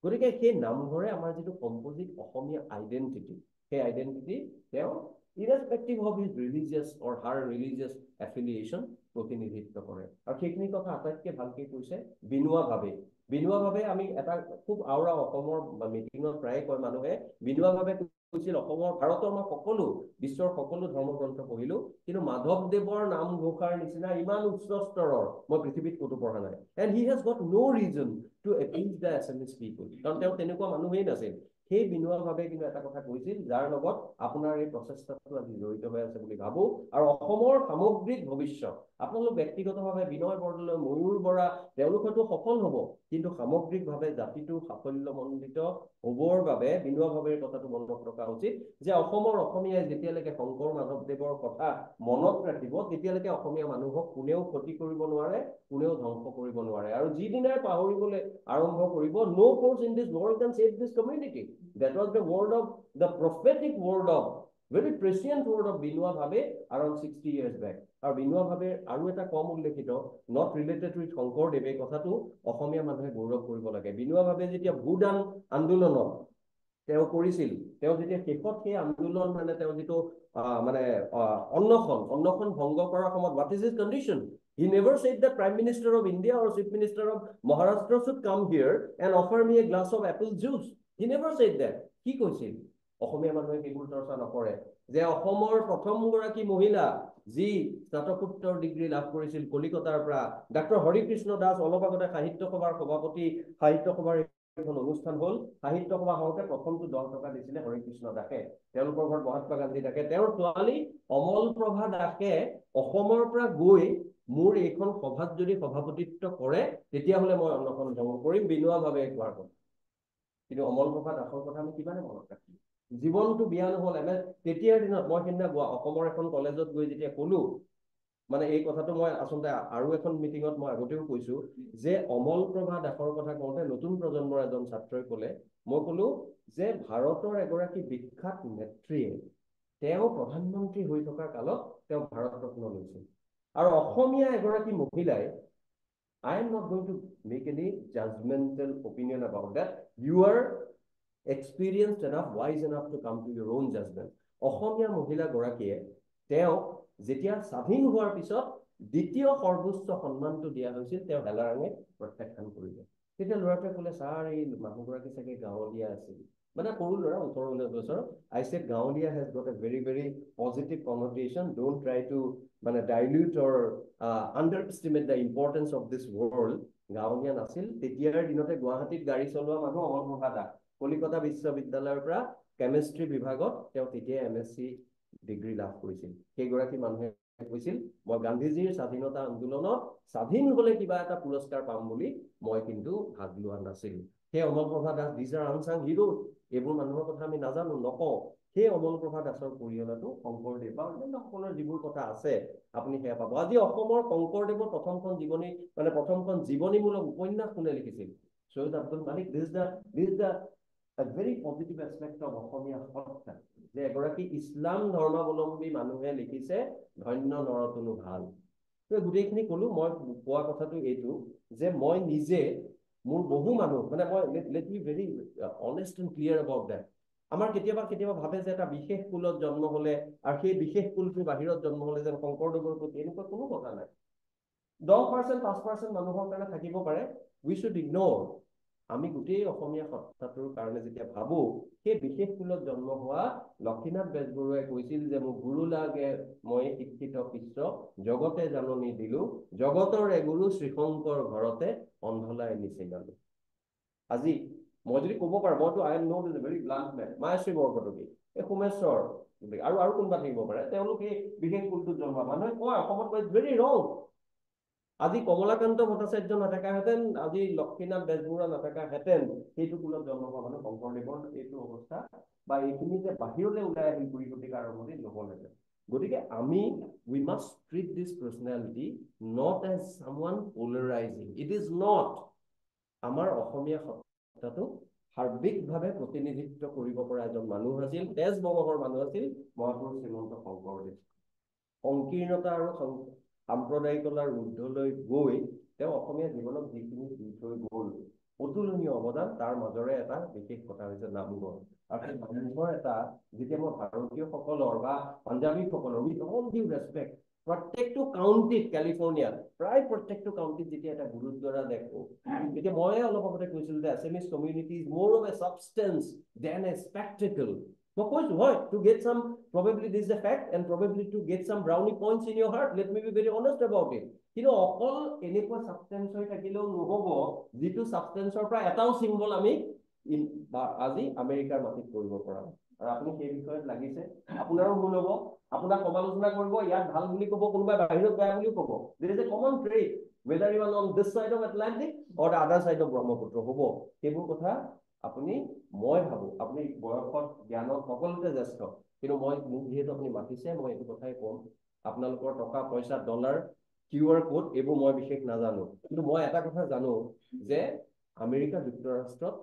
গতিকে সেই নামঘৰে আমাৰ যিটো কম্পজিট অসমীয়া আইডেণ্টিটি, সেই আইডেণ্টিটি তেওঁ irrespective of his religious or her religious affiliation প্ৰতিনিধিত্ব কৰে। আৰু সেইখিনি কথা আটাইতকৈ ভালকৈ কৈছে বিনুৱাভাৱে। বিনুৱাভাৱে আমি এটা খুব আওৰা অসমৰ মিটিঙত প্ৰায়ে কয় মানুহে, বিনুৱাভাৱে কৈছিল অসমৰ ভাৰতৰ মই সকলো বিশ্বৰ সকলো ধৰ্মগ্ৰন্থ পঢ়িলো, কিন্তু মাধৱদেৱৰ নামঘোষাৰ নিচিনা ইমান উচ্চ স্তৰৰ মই পৃথিৱীত ক'তো পঢ়া নাই। And he has got no reason to appease the Assamese people, কাৰণ তেওঁ তেনেকুৱা মানুহেই নাছিল। সেই বিনুৱাভাৱে কিন্তু এটা কথা কৈছিল, যাৰ লগত আপোনাৰ এই প্ৰচেষ্টাটো আজি জড়িত হৈ আছে বুলি ভাবোঁ। আৰু অসমৰ সামগ্ৰিক ভৱিষ্যত আপোনালোক ব্যক্তিগতভাৱে বিনয় বৰদলৈ, ময়ূৰ বৰা, তেওঁলোক হয়তো সফল হ'ব, কিন্তু সামগ্ৰিকভাৱে জাতিটো সাফল্যমণ্ডিত হ'বৰ বাবে বিনুৱাভাৱে কথাটো মনত ৰখা উচিত যে অসমৰ অসমীয়াই যেতিয়ালৈকে শংকৰ মাধৱদেৱৰ কথা মনত ৰাখিব, তেতিয়ালৈকে অসমীয়া মানুহক কোনেও ক্ষতি কৰিব নোৱাৰে, কোনেও ধ্বংস কৰিব নোৱাৰে। আৰু যিদিনাই পাহৰিবলৈ আৰম্ভ কৰিব, no force in this world can save this community. That was the word of the prophetic word of very prescient word of বিনুৱা ভাৱে around 60 years back. আৰু বিনুৱা ভাৱে আৰু এটা কম উল্লেখিত, not related with শংকৰদেৱ, এই কথাটো অসমীয়া মানুহে গৌৰৱ কৰিব লাগে। বিনুৱা ভাৱে যেতিয়া ভূদান আন্দোলনত তেওঁ কৰিছিল, তেওঁ যেতিয়া শেষত সেই আন্দোলন মানে তেওঁ যিটো অন্নখন ভংগ কৰাৰ সময়ত what is his condition? He never said that Prime Minister of India or Chief Minister of Maharashtra should come here and offer me a glass of apple juice. He never said that. কি কৈছিল? অসমীয়া মানুহে সেইবোৰ চৰ্চা নকৰে যে অসমৰ প্ৰথমগৰাকী মহিলা যি স্নাতকোত্তৰ ডিগ্ৰী লাভ কৰিছিল কলিকতাৰ পৰা, ডাক্তৰ হৰিকৃষ্ণ দাস, অলপ আগতে সাহিত্য সভাৰ সভাপতি, সাহিত্য সভাৰ এখন অনুষ্ঠান হ'ল, সাহিত্য সভা হওঁতে প্ৰথমটো 10 টকা দিছিলে হৰিকৃষ্ণ দাসে, তেওঁলোকৰ ঘৰত মহাত্মা গান্ধী থাকে। তেওঁৰ ছোৱালী অমলপ্ৰভা দাসে অসমৰ পৰা গৈ মোৰ এইখন সভাত যদি সভাপতিত্ব কৰে, তেতিয়াহ'লে মই অন্নখন ভংগ কৰিম, বিনুৱাভাৱে কোৱাৰ কথা। কিন্তু অমলপ্ৰভা দাসৰ কথা আমি কিমানে মনত ৰাখিম? জীৱনটো বিয়া নহ'ল। তেতিয়াৰ দিনত মই সেইদিনা অসমৰ এখন কলেজত গৈ যেতিয়া ক'লো, মানে এই কথাটো মই আচলতে আৰু এখন মিটিঙত মই আগতেও কৈছো যে অমলপ্ৰভা দাসৰ কথা কওঁতে নতুন প্ৰজন্মৰ এজন ছাত্ৰই ক'লে, মই ক'লো যে ভাৰতৰ এগৰাকী বিখ্যাত নেত্ৰীয়ে তেওঁ প্ৰধানমন্ত্ৰী হৈ থকা কালত তেওঁ ভাৰত ৰত্ন লৈছিল। আৰু অসমীয়া এগৰাকী মহিলাই, I am not going to make any judgmental opinion about that. You are experienced enough, wise enough to come to your own judgment. অসমীয়া মহিলা গৰাকীয়ে তেওঁ যেতিয়া স্বাধীন হোৱাৰ পিছত দ্বিতীয় সৰ্বোচ্চ সন্মানটো দিয়া হৈছিল, তেওঁ হেলাৰাঙে প্ৰত্যাখ্যান কৰিলে। তেতিয়া ল'ৰাটোৱে ক'লে, ছাৰ এই মানুহগৰাকী চাগে গাঁৱলীয়া আছিল, মানে সৰু ল'ৰা 18-19 বছৰ I said গাঁৱলীয়া has got a very very positive connotation. Don't try to মানে dilute or underestimate the importance of this world. গাঁৱলীয়া নাছিল তেতিয়াৰ দিনতে গুৱাহাটীত গাড়ী চলোৱা মানুহ অমল প্ৰভা দাস কলিকতা বিশ্ববিদ্যালয়ৰ পৰা কেমিষ্ট্ৰি বিভাগত তেওঁ তেতিয়া MSc ডিগ্ৰী লাভ কৰিছিল সেইগৰাকী মানুহে কৈছিল মই গান্ধীজীৰ স্বাধীনতা আন্দোলনত স্বাধীন হলে কিবা এটা পুৰস্কাৰ পাম বুলি মই কিন্তু ভাগ লোৱা নাছিল সেই Amal Prabha Das these are unsung heroes এইবোৰ মানুহৰ কথা আমি নাজানো নকওঁ সেই অমল প্ৰভা দাসৰ পৰিয়ালটো শংকৰদেৱ বা অন্যান্য সকলৰ যিবোৰ কথা আছে আপুনি সেয়া পাব আজি অসমৰ শংকৰদেৱৰ প্ৰথমখন জীৱনী মানে প্ৰথমখন জীৱনীমূলক উপন্যাস কোনে লিখিছিল Syed Abdul Malik this is the a very positive aspect of অসমীয়া সত্তা যে এগৰাকী ইছলাম ধৰ্মাৱলম্বী মানুহে লিখিছে ধন্য নৰতনু ভাল গোটেইখিনি কলো মই কোৱা কথাটো এইটো যে মই নিজে মোৰ বহু মানুহ মানে মই let me very honest and clear about that আমাৰ কেতিয়াবা ভাবে যে এটা বিশেষ কুলত জন্ম হলে আৰু সেই বিশেষ কুলটো বাহিৰত জন্ম হলে যেন শংকৰদেৱৰ প্ৰতি এনেকুৱা কোনো কথা নাই 10% 5% মানুহৰ কাৰণে থাকিব পাৰে we should ignore আমি গোটেই অসমীয়া সত্তাটোৰ কাৰণে যেতিয়া ভাবো সেই বিশেষ কুলত জন্ম হোৱা লক্ষীনাথ বেজবৰুৱাই কৈছিল যে মোক গুৰু লাগে মই শিক্ষিত শিষ্য জগতে জাননী দিলো জগতৰে গুৰু শ্ৰীশংকৰ ঘৰতে অন্ধলাই নিচিনালো আজি মই যদি ক'ব পাৰো মইতো I am known as a very blunt man Mayashree Borkotoky এই সোমেশ্বৰ আৰু কোনোবা থাকিব পাৰে তেওঁলোকে বিশেষ কুলটোত জন্ম মানুহে কয় অসমত কয় very wrong আজি কমলাকান্ত ভট্টাচাৰ্য নাথাকাহেঁতেন আজি লক্ষীনাথ বেজবৰুৱা নাথাকাহেঁতেন সেইটো কুলত জন্ম হোৱা মানুহ শংকৰদেৱৰ এইটো অৱস্থা বা এইখিনি যে বাহিৰলৈ ওলাই আহিল 20 শতিকাৰ আৰম্ভণিত নহ'লহেঁতেন গতিকে আমি we must treat this personality not as someone polarizing it is not আমাৰ অসমীয়া সত্তাটো সাৰ্বিকভাৱে প্ৰতিনিধিত্ব কৰিব পৰা এজন মানুহ আছিল তেজ বংশৰ মানুহ আছিল মহাপুৰুষ শ্ৰীমন্ত শংকৰদেৱ সংকীৰ্ণতা আৰু সাম্প্ৰদায়িকতাৰ ঊৰ্ধ্বলৈ গৈ তেওঁ অসমীয়া জীৱনত যিখিনি দি থৈ গ'ল অতুলনীয় অৱদান তাৰ মাজৰে এটা বিশেষ কথা হৈছে নামঘৰ আৰু সেই নামঘৰ এটা যেতিয়া মই ভাৰতীয়সকলৰ বা পাঞ্জাৱীসকলৰ with all due respect প্ৰত্যেকটো কাউণ্টিত কেলিফৰ্ণিয়াত প্ৰায় প্ৰত্যেকটো কাউণ্টিত যেতিয়া এটা গুৰুদ্বাৰা দেখো এতিয়া মই অলপ আগতে কৈছিলো যে Assamese community is more of a substance than a spectacle মই কৈছো হয় to get some probably this is a fact and probably to get some brownie points in your heart let me be very honest about it কিন্তু অকল এনেকুৱা সাবষ্টেন্স হৈ থাকিলেও নহব যিটো সাবষ্টেন্সৰ পৰা এটাও সিম্বল আমি আজি আমেৰিকাৰ মাটিত কৰিব পৰা আৰু আপুনি সেই বিষয়ত লাগিছে আপোনাৰো ভুল হ'ব আপোনাক সমালোচনা কৰিব ইয়াত ভাল বুলি ক'ব কোনোবাই বাহিৰত বেয়া বুলি ক'ব there is a common trait whether you are on this side of Atlantic or the other side of Brahmaputra হ'ব সেইবোৰ কথা আপুনি মই ভাবো আপুনি বয়সত জ্ঞানত সকলোতে জ্যেষ্ঠ কিন্তু মই মোক যেহেতু আপুনি মাতিছে মই এইটো কথাই ক'ম আপোনালোকৰ টকা পইচা ডলাৰ QR কোড এইবোৰ মই বিশেষ নাজানো কিন্তু মই এটা কথা জানো যে আমেৰিকা যুক্তৰাষ্ট্ৰত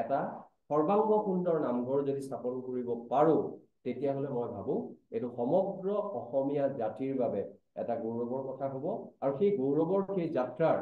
এটা সৰ্বাংগ সুন্দৰ নামঘৰ যদি স্থাপন কৰিব পাৰো তেতিয়াহ'লে মই ভাবো এইটো সমগ্ৰ অসমীয়া জাতিৰ বাবে এটা গৌৰৱৰ কথা হ'ব আৰু সেই গৌৰৱৰ সেই যাত্ৰাৰ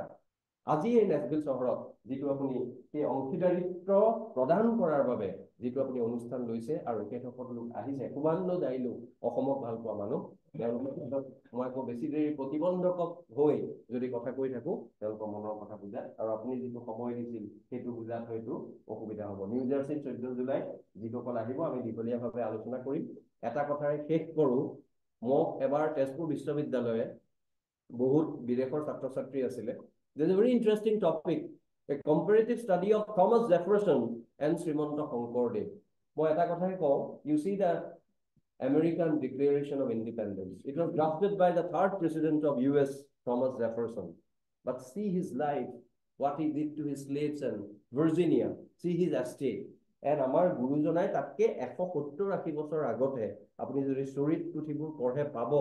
আজি এই নেছভিল চহৰত যিটো আপুনি সেই অংশীদাৰিত্ব প্ৰদান কৰাৰ বাবে যিটো আপুনি অনুষ্ঠান লৈছে আৰু একেসকল লোক আহিছে কুমান্ন দাইলো অসমক ভাল পোৱা মানুহ তেওঁলোকৰ মই আকৌ বেছি দেৰি প্ৰতিবন্ধকক হৈ যদি কথা কৈ থাকো তেওঁলোকৰ মনৰ কথা বুজা আৰু আপুনি যিটো সময় দিছিল সেইটো বুজাত হয়তো অসুবিধা হ'ব নিউ জাৰ্চিত 14 জুলাই যিসকল আহিব আমি দীঘলীয়াভাৱে আলোচনা কৰিম এটা কথাৰে শেষ কৰো মোক এবাৰ তেজপুৰ বিশ্ববিদ্যালয়ে বহুত বিদেশৰ ছাত্ৰ ছাত্ৰী আছিলে There's a very interesting topic, a comparative study of Thomas Jefferson and Srimanto Shonkordev. Moi eta kothai ko, you see the American Declaration of Independence. It was drafted by the third president of US, Thomas Jefferson. But see his life, what he did to his slaves in Virginia. See his estate. And amar gurujonai takke 170 বছৰ আগতে আপুনি যদি ষ্টৰীত পুথিবোৰ পঢ়ে পাব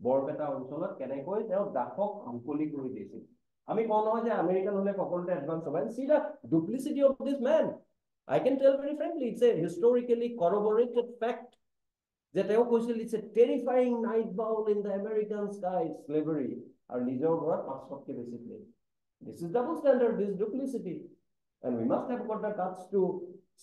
বৰপেটা অঞ্চলত কেনেকৈ তেওঁ দাসক মুকলি কৰি দিছিল আমি কোন নহয় যে আমেৰিকান হলে সকলোতে এডভান্স হবে see the duplicity of this man I can tell very frankly it's a historically corroborated fact যে তেওঁ কৈছিল it's a terrifying night bowl in the American sky slavery আৰু নিজৰ ঘৰত 500 কে বেছি plan this is double standard this duplicity and we must have got the guts to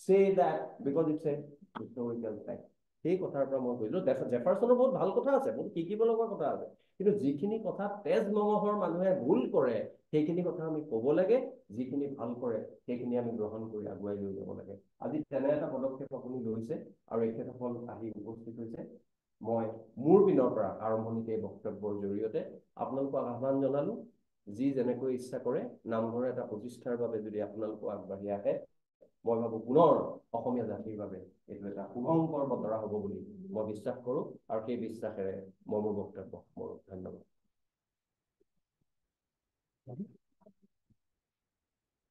say that because it's a historical fact সেই কথাৰ পৰা মই কৈলো জেফাৰসনৰ বহুত ভাল কথা আছে বহুত শিকিব লগা কথা আছে কিন্তু যিখিনি কথা তেজ মঙহৰ মানুহে ভুল কৰে সেইখিনি কথা আমি ক'ব লাগে, যিখিনি ভাল কৰে সেইখিনি আমি গ্ৰহণ কৰি আগুৱাই লৈ যাব লাগে। আজি তেনে এটা পদক্ষেপ আপুনি লৈছে আৰু এখেতসকল আহি উপস্থিত হৈছে। মই মোৰ পিনৰ পৰা আৰম্ভণিতে এই বক্তব্যৰ জৰিয়তে আপোনালোকক আহ্বান জনালো, যি যেনেকৈ ইচ্ছা কৰে নামঘৰ এটা প্ৰতিষ্ঠাৰ বাবে যদি আপোনালোক আগবাঢ়ি আহে, মই ভাবো পুনৰ অসমীয়া জাতিৰ বাবে এইটো এটা শুভংকৰ বতৰা হ'ব বুলি মই বিশ্বাস কৰোঁ, আৰু সেই বিশ্বাসেৰে মই মোৰ বক্তব্য সামৰো। ধন্যবাদ।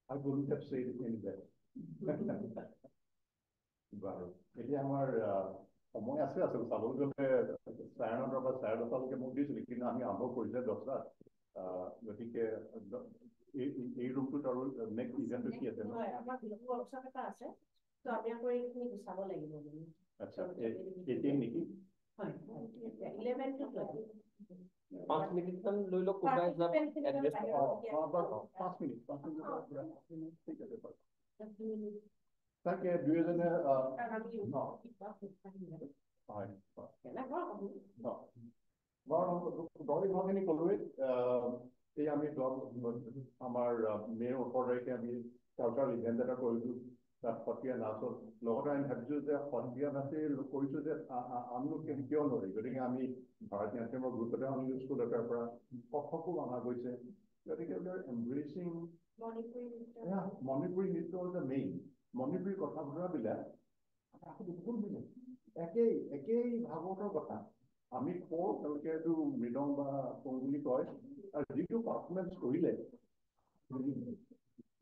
I wouldn't have said it any better. বাৰু এতিয়া আমাৰ সময় আছে আচলতে চাবলৈ গ'লে 9:30 বা 10:30লৈকে মোক দিছিলে, কিন্তু আমি আৰম্ভ কৰিছে 10টাত। গতিকে এই ৰুমটোত আৰু নেক্সট ইভেণ্টটো কি আছে? আমাৰ বিহু ৱৰ্কশ্বপ এটা আছে, তো আমি আকৌ এইখিনি গুচাব লাগিব। আচ্ছা, 18 নেকি? হয়, 11 to 12। 5 মিনিটমান লৈ লওক, কোনোবাই এড্ৰেছ 5 মিনিট ঠিক আছে বাৰু। তাকে দুয়োজনে হয় দল কথাখিনি ক'লোৱেই। এই আমি আমাৰ মে'ৰ 18 তাৰিখে আমি কালচাৰেল ইভেণ্ট এটা কৰিলোঁ, তাত সত্ৰীয়া নাচ হ'ল। লগতে আমি ভাবিছোঁ যে সত্ৰীয়া নাচেই কৰিছোঁ যে আননো কিয় নোৱাৰি, গতিকে আমি ভাৰতীয় নাট্যমৰ গ্ৰুপতে আনিলোঁ স্কুল এটাৰ পৰা, কথকো অনা গৈছে। গতিকে we are embracing মণিপুৰী নৃত্য হ'ল দ্য মেইন। মণিপুৰী কথা বতৰাবিলাক একেই ভাগৱতৰ কথা আমি কওঁ, তেওঁলোকে এইটো মৃদং বা কং বুলি কয়, আৰু যিটো পাৰফৰ্মেঞ্চ কৰিলে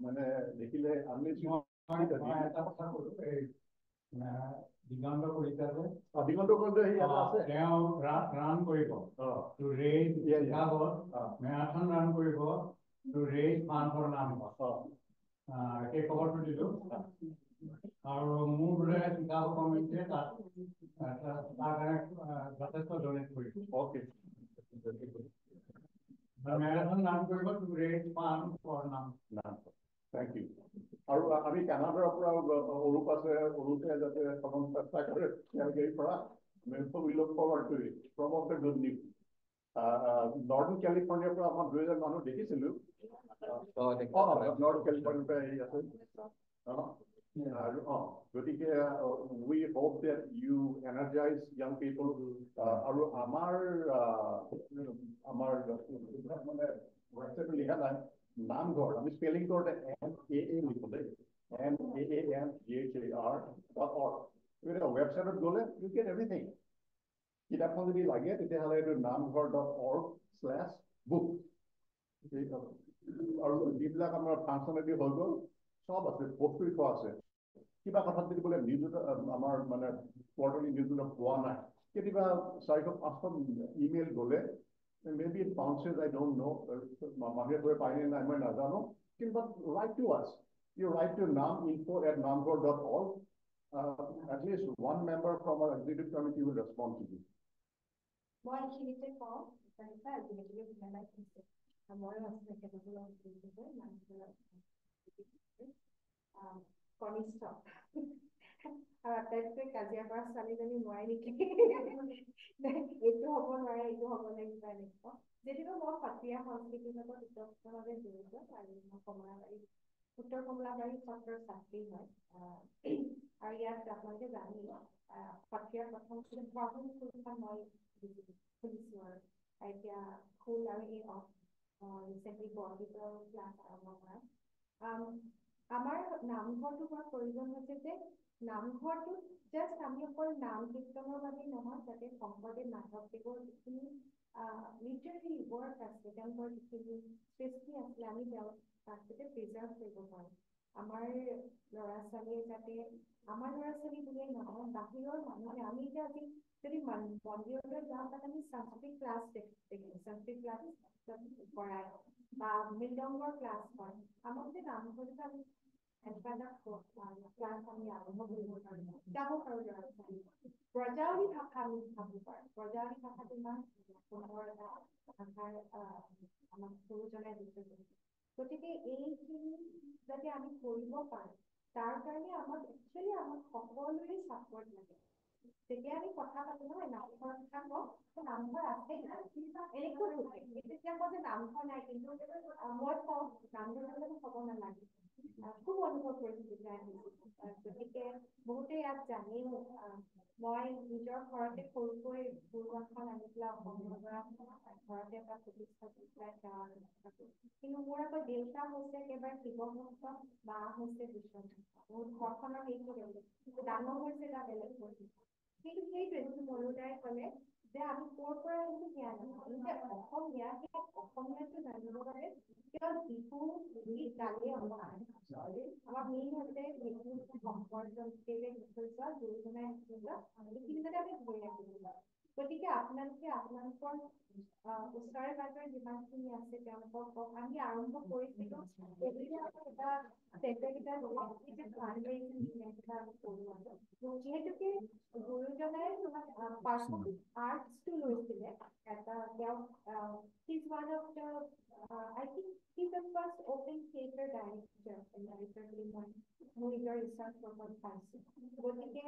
মানে দেখিলে আমি এটা কথা কলো, এই দিগন্ত কলিতা যে দিগন্ত কলিতা তেওঁ ৰান কৰিব টু ৰেইজ মেৰাথন ৰান কৰিব টু ৰেইজ ফাণ্ডৰ নাম সেই খবৰটো দিলো। আৰু মোৰ বোলে চিকাগো কমিটিয়ে তাত তাৰ কাৰণে যথেষ্ট ডনেট কৰিব। মেৰাথন ৰান কৰিব টু ৰেইজ ফাণ্ড ফৰ নাম। Thank you. আৰু আমি কানাডাৰ পৰা অৰূপ আছে, অৰূপে যাতে চেষ্টা কৰে তেওঁলোকে পৰা we look forward to it. Some of the good news. North কেলিফৰ্ণিয়াৰ পৰা আমাৰ 2,000 মানুহ দেখিছিলোঁ। নৰ্থ কেলিফৰ্ণিয়াৰ পৰা আহি আছে। গতিকে we hope that you energize young people. আৰু আমাৰ মানে ৱেবছাইটত লিখা নাই নামঘৰ, আমি স্পেলিং কৰোঁতে NAA লিখোঁ দেই, NAAMGHAR.org। ৱেবছাইটত গ'লে you get everything. কিতাপখন যদি লাগে তেতিয়াহ'লে এইটো namghar.org/book। আৰু যিবিলাক আমাৰ ফাংচনেলিটি হৈ গ'ল চব আছে, পষ্ট কৰি থোৱা আছে। কিবা কথাত যদি বোলে নিউজ আমাৰ মানে কোৱাৰ্টাৰলি নিউজ পোৱা নাই, কেতিয়াবা 400-500 ইমেইল গ'লে maybe it bounces, I don't know, মানুহে গৈ পায়নে নাই মই নাজানো, কিন্তু write to us. You write to naminfo@namghar.org. At least one member from our executive committee will respond to you. মই এইখিনিতে কওঁ, আজিকালি ময়ো আছোঁ কনিষ্ঠ আৰু আটাইতকৈ কাজিয়া কৰা ছোৱালীজনী মই নেকি, এইটো হ'ব নোৱাৰে এইটো হ'ব লাগিব এনেকুৱা। যদিও মই সত্ৰীয়া সংস্কৃতিৰ লগত ওতঃপ্ৰোতভাৱে জড়িত, আৰু মই উত্তৰ কমলাবাৰী সত্ৰৰ ছাত্ৰী হয়। আৰু ইয়াত আপোনালোকে জানি সত্ৰীয়া প্ৰথম স্কুলখন মই খুলিছোঁ, আৰু এতিয়া খোল আৰু এই ৰিচেণ্টলি বৰগীতৰ ক্লাছ আৰম্ভ কৰা। আমাৰ নামঘৰটো হোৱাৰ প্ৰয়োজন হৈছে যে নামঘৰটো জাষ্ট আমি অকল নাম কীৰ্তনৰ বাবে নহয়, যাতে শংকৰদেৱ মাধৱদেৱৰ যিখিনি লিটাৰেৰী ৱৰ্ক আছে, তেওঁলোকৰ যিখিনি সৃষ্টি আছিলে, আমি তাক যাতে প্ৰিজাৰ্ভ কৰিব পাৰোঁ। আমাৰ ল'ৰা ছোৱালীয়ে যাতে, আমাৰ ল'ৰা ছোৱালী বুলিয়েই নহয়, বাহিৰৰ মানুহে, আমি এতিয়া আজি যদি মন্দিৰলৈ যাওঁ তাত আমি সংস্কৃত ক্লাছ দেখিছোঁ, সংস্কৃত ক্লাছ কৰাই বা মৃদংগৰ ক্লাছ হয়। আমাক যে নামঘৰটো আমি ক্লাছ আমি আৰম্ভ কৰিব পাৰোঁ, যাব পাৰোঁ ল'ৰা ছোৱালী। ব্ৰজাৱলী ভাষা আমি শিকাব পাৰোঁ। ব্ৰজাৱলী ভাষাটো ইমান সুন্দৰ এটা ভাষাৰ আমাক গুৰুজনাই দিছে। গতিকে এইখিনি যাতে আমি কৰিব পাৰোঁ, তাৰ কাৰণে আমাক সকলোৰে ছাপৰ্ট লাগে। যেতিয়া আমি কথা পাতো নহয় নামঘৰৰ কথা কওঁ নামঘৰ আছে এনেকৈ তেতিয়া কওঁ যে নামঘৰ নাই কিন্তু মই কওঁ নামঘৰ হ'ব নালাগে খুব অনুভৱ কৰিছো তেতিয়া গতিকে বহুতে ইয়াত জানেও মই নিজৰ ঘৰতে সৰুকৈ গুৰুখন আনি পেলাই অসমীয়া পৰা ঘৰতে এটা প্ৰতিষ্ঠা কৰি পেলাই কিন্তু মোৰ আকৌ দেউতা হৈছে একেবাৰে শিৱভক্ত মা হৈছে বিশ্বনাথ মোৰ ঘৰখনৰ সেইটো ডাঙৰ হৈছে এটা বেলেগ কিন্তু সেইটোৱে মৰুদাই ক'লে যে আমি ক'ৰ পৰা সেইটো জ্ঞান যে অসমীয়া সেই অসমীয়াটো জানিবৰ বাবে কেৱল বিহু গীত গালেই আমাৰ মেইন হৈছে বিহু সম্পৰ্জন গুৰুজনাই এইখিনি যাতে আমি ধৰি ৰাখিব গতিকে আপোনালোকে আপোনালোকৰ ওচৰে পাজৰে যিমানখিনি আছে তেওঁলোকক আমি আৰম্ভ কৰিছিলো যিহেতুকে গুৰুজনাই পাৰ্চনেল আৰ্টছটো লৈছিলে এটা তেওঁ he's one of the I think he's the first open theater director বুলি মই মোৰ নিজৰ ৰিচাৰ্চ প্ৰকল্প পাইছো গতিকে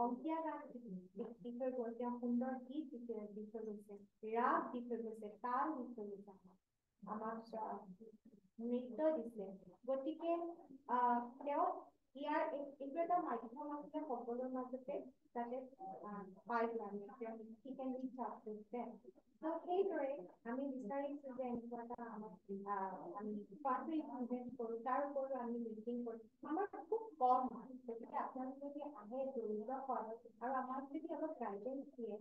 অংকীয়া নাট দি থৈ গ'ল তেওঁ সুন্দৰ গীত দি থৈ গৈছে ৰাগ দি থৈ গৈছে তাল দি থৈ গৈছে আমাক নৃত্য দিছে গতিকে তেওঁ ইয়াৰ এইটো এটা মাধ্যম আছে সকলোৰ মাজতে যাতে পাই সেইদৰে আমি বিচাৰিছো যে এনেকুৱা এটা আমি ইভেন্ট কৰোঁ তাৰ উপৰিও আমি মিটিং কৰোঁ আমাৰ খুব কম গতিকে আপোনালোকে যদি আহে জড়িত হয় আৰু আমাক যদি অলপ গাইডেঞ্চ দিয়ে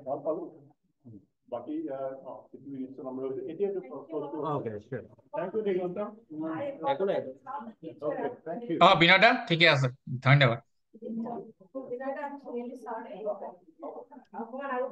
ভাল পালো বাকি পৃথিৱীৰ নম্বৰ হৈছে এতিয়া বিনোদ দা ঠিকে আছে ধন্যবাদ অকমান আৰু